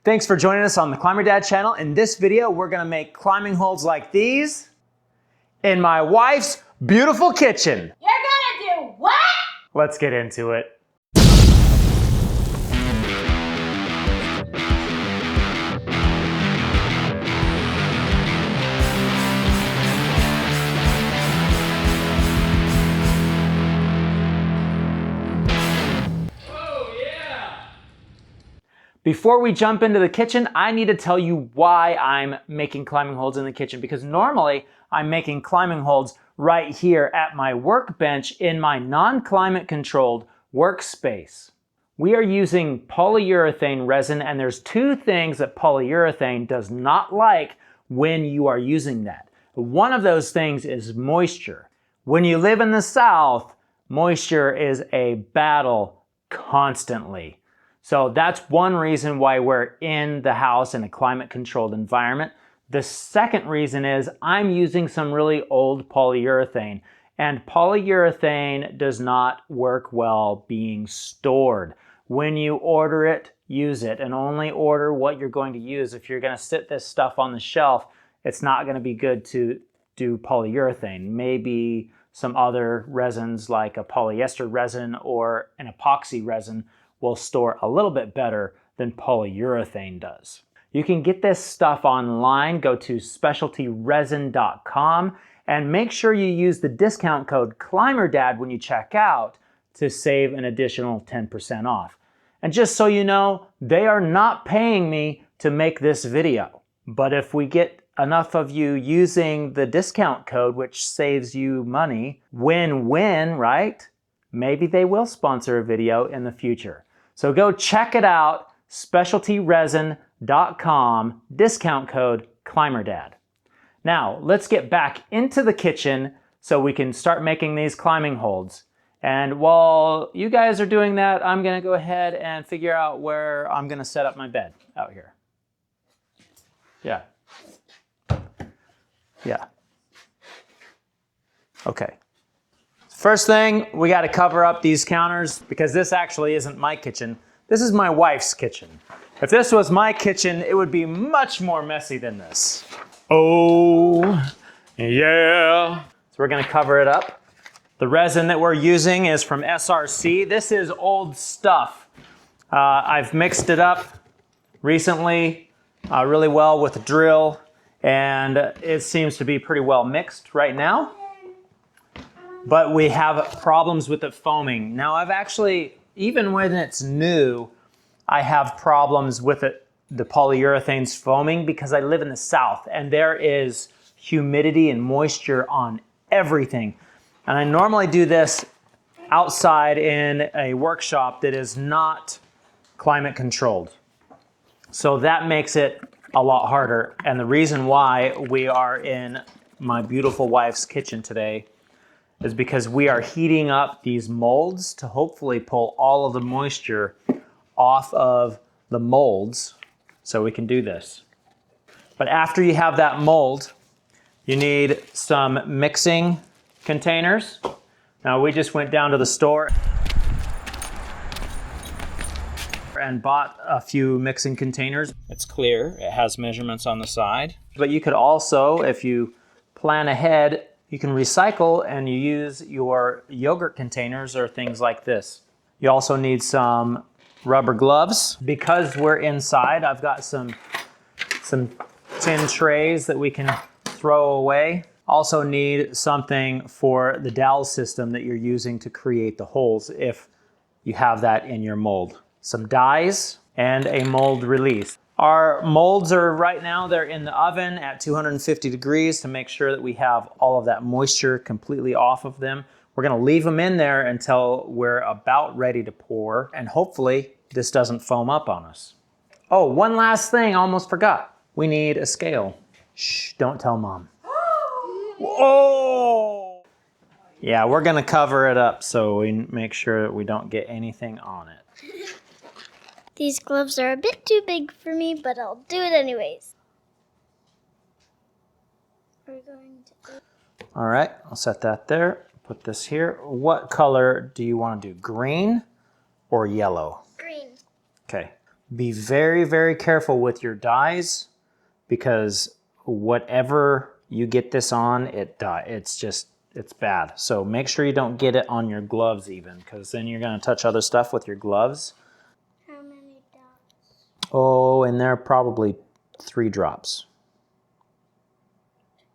Thanks for joining us on the Climber Dad channel. In this video, we're gonna make climbing holds like these in my wife's beautiful kitchen. You're gonna do what? Let's get into it. Before we jump into the kitchen, I need to tell you why I'm making climbing holds in the kitchen, because normally I'm making climbing holds right here at my workbench in my non-climate controlled workspace. We are using polyurethane resin, and there's two things that polyurethane does not like when you are using that. One of those things is moisture. When you live in the South, moisture is a battle constantly. So that's one reason why we're in the house in a climate-controlled environment. The second reason is I'm using some really old polyurethane, and polyurethane does not work well being stored. When you order it, use it, and only order what you're going to use. If you're going to sit this stuff on the shelf, it's not going to be good to do polyurethane. Maybe some other resins like a polyester resin or an epoxy resin will store a little bit better than polyurethane does. You can get this stuff online. Go to specialtyresin.com and make sure you use the discount code ClimberDad when you check out to save an additional 10% off. And just so you know, they are not paying me to make this video. But if we get enough of you using the discount code, which saves you money, win-win, right? Maybe they will sponsor a video in the future. So go check it out, specialtyresin.com, discount code ClimberDad. Now, let's get back into the kitchen so we can start making these climbing holds. And while you guys are doing that, I'm gonna go ahead and figure out where I'm gonna set up my bed out here. Yeah. Yeah. Okay. First thing, we got to cover up these counters because this actually isn't my kitchen. This is my wife's kitchen. If this was my kitchen, it would be much more messy than this. Oh, yeah. So we're going to cover it up. The resin that we're using is from SRC. This is old stuff. I've mixed it up recently really well with a drill, and it seems to be pretty well mixed right now. But we have problems with it foaming. Now I've actually, even when it's new, I have problems with it, the polyurethanes foaming, because I live in the South and there is humidity and moisture on everything. And I normally do this outside in a workshop that is not climate controlled. So that makes it a lot harder. And the reason why we are in my beautiful wife's kitchen today is because we are heating up these molds to hopefully pull all of the moisture off of the molds so we can do this. But after you have that mold, you need some mixing containers. Now we just went down to the store and bought a few mixing containers. It's clear, it has measurements on the side. But you could also, if you plan ahead, you can recycle and you use your yogurt containers or things like this. You also need some rubber gloves. Because we're inside, I've got some tin trays that we can throw away. Also need something for the dowel system that you're using to create the holes if you have that in your mold. Some dies and a mold release. Our molds are right now, they're in the oven at 250 degrees to make sure that we have all of that moisture completely off of them. We're gonna leave them in there until we're about ready to pour, and hopefully this doesn't foam up on us. Oh, one last thing, I almost forgot. We need a scale. Shh, don't tell Mom. Whoa! Yeah, we're gonna cover it up so we make sure that we don't get anything on it. These gloves are a bit too big for me, but I'll do it anyways. We're going to... All right, I'll set that there. Put this here. What color do you want to do? Green or yellow? Green. Okay. Be very, very careful with your dyes because whatever you get this on, it's bad. So make sure you don't get it on your gloves even, because then you're going to touch other stuff with your gloves. How many dots? Oh, and there are probably 3 drops.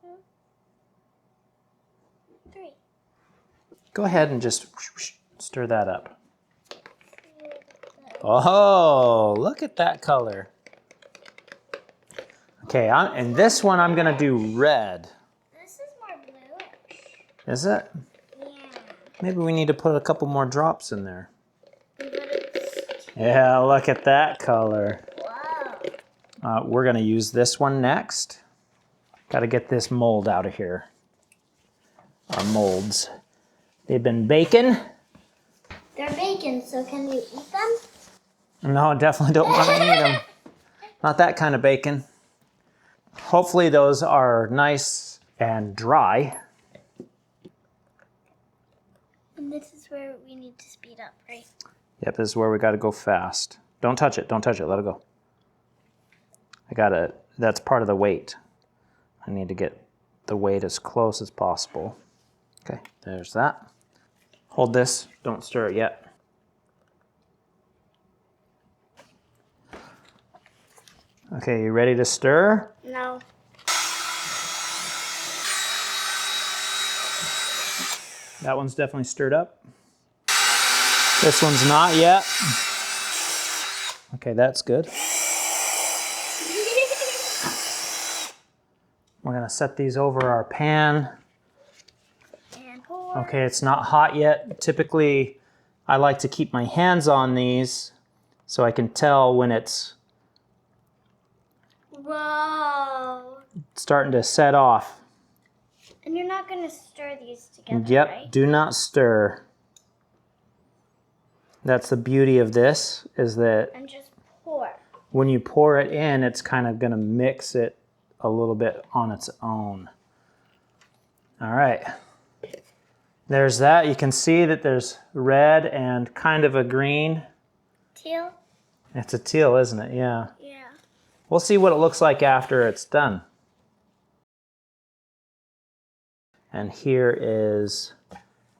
2, 3. Go ahead and just stir that up. Oh, look at that color. Okay, and this one I'm going to do red. This is more bluish. Is it? Yeah. Maybe we need to put a couple more drops in there. But it's... Yeah, look at that color. Wow. We're going to use this one next. Got to get this mold out of here. Our molds. They've been baking. They're bacon, so can you eat them? No, definitely don't want to eat them. Not that kind of bacon. Hopefully those are nice and dry. And this is where we need to speed up, right? Yep, this is where we got to go fast. Don't touch it, let it go. That's part of the weight. I need to get the weight as close as possible. Okay, there's that. Hold this, don't stir it yet. Okay, you ready to stir? No. That one's definitely stirred up. This one's not yet. Okay, that's good. We're gonna set these over our pan. And pour. Okay, it's not hot yet. Typically, I like to keep my hands on these so I can tell when it's Whoa. starting to set off. And you're not going to stir these together, Yep, right? do not stir. That's the beauty of this, is that And just pour. when you pour it in, it's kind of gonna mix it a little bit on its own. All right. There's that. You can see that there's red and kind of a green. Teal? It's a teal, isn't it? Yeah. Yeah. We'll see what it looks like after it's done. And here is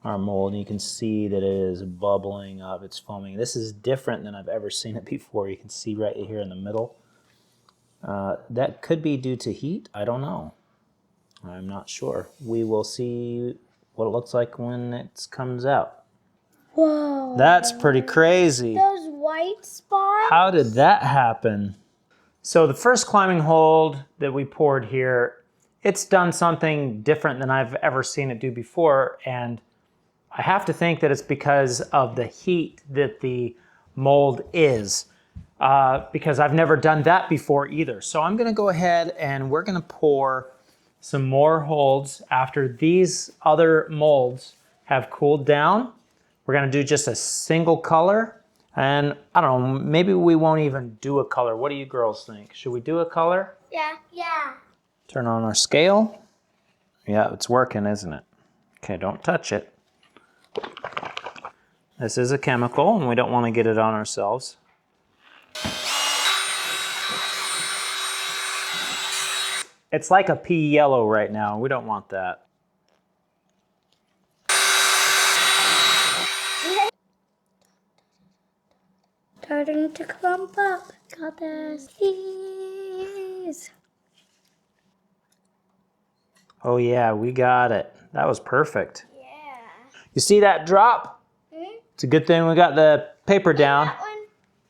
our mold. And you can see that it is bubbling up. It's foaming. This is different than I've ever seen it before. You can see right here in the middle. That could be due to heat. I don't know. I'm not sure. We will see what it looks like when it comes out. Whoa. That's pretty crazy. Those white spots? How did that happen? So the first climbing hold that we poured here, it's done something different than I've ever seen it do before, and I have to think that it's because of the heat that the mold is, because I've never done that before either. So I'm gonna go ahead and we're gonna pour some more holds after these other molds have cooled down. We're gonna do just a single color, and I don't know, maybe we won't even do a color. What do you girls think? Should we do a color? Yeah. Yeah. Turn on our scale. Yeah, it's working, isn't it? Okay, don't touch it. This is a chemical, and we don't want to get it on ourselves. It's like a pea yellow right now. We don't want that. Starting to clump up. Got this. Please. Oh yeah, we got it. That was perfect. Yeah. You see that drop? It's a good thing we got the paper down. That one.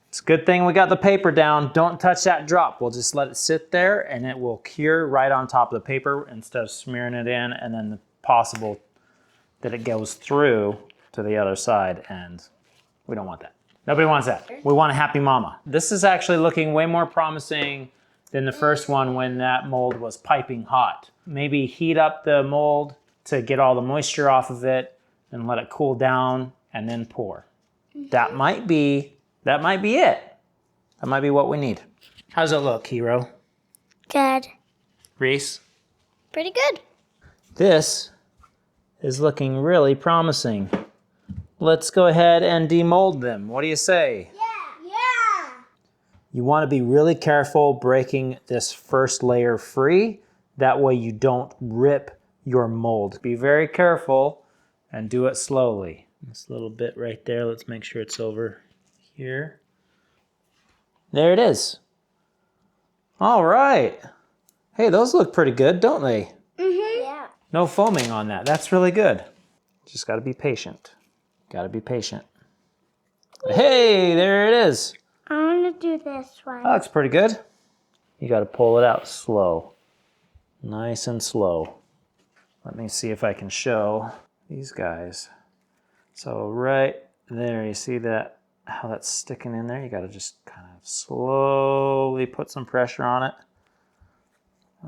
It's a good thing we got the paper down. Don't touch that drop. We'll just let it sit there and it will cure right on top of the paper instead of smearing it in, and then the possible that it goes through to the other side, and we don't want that. Nobody wants that. We want a happy mama. This is actually looking way more promising than the first one when that mold was piping hot. Maybe heat up the mold to get all the moisture off of it and let it cool down and then pour. That might be it. That might be what we need. How's it look, Hero? Good. Reese? Pretty good. This is looking really promising. Let's go ahead and demold them. What do you say? Yeah. Yeah. You want to be really careful breaking this first layer free. That way you don't rip your mold. Be very careful and do it slowly. This little bit right there, let's make sure it's over here. There it is. All right. Hey, those look pretty good, don't they? Mm-hmm. Yeah. No foaming on that. That's really good. Just got to be patient. Got to be patient. Hey, there it is. I want to do this one. That looks pretty good. You got to pull it out slow. Nice and slow. Let me see if I can show these guys. So right there, you see that, how that's sticking in there? You got to just kind of slowly put some pressure on it.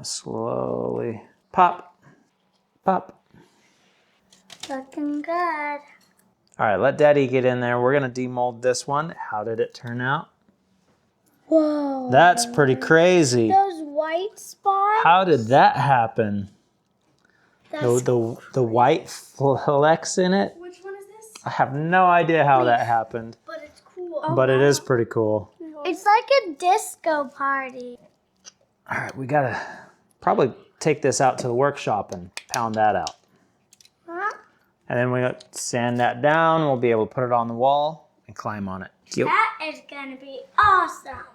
Slowly pop, pop. Looking good. All right, let Daddy get in there. We're gonna demold this one. How did it turn out? Whoa. That's pretty crazy. Those white spots. How did that happen? That's The white flecks in it? Which one is this? I have no idea how that happened, But it's cool. but it is pretty cool. It's like a disco party. All right, we gotta probably take this out to the workshop and pound that out. Huh? And then we sand that down. We'll be able to put it on the wall and climb on it. Yep. That is gonna be awesome.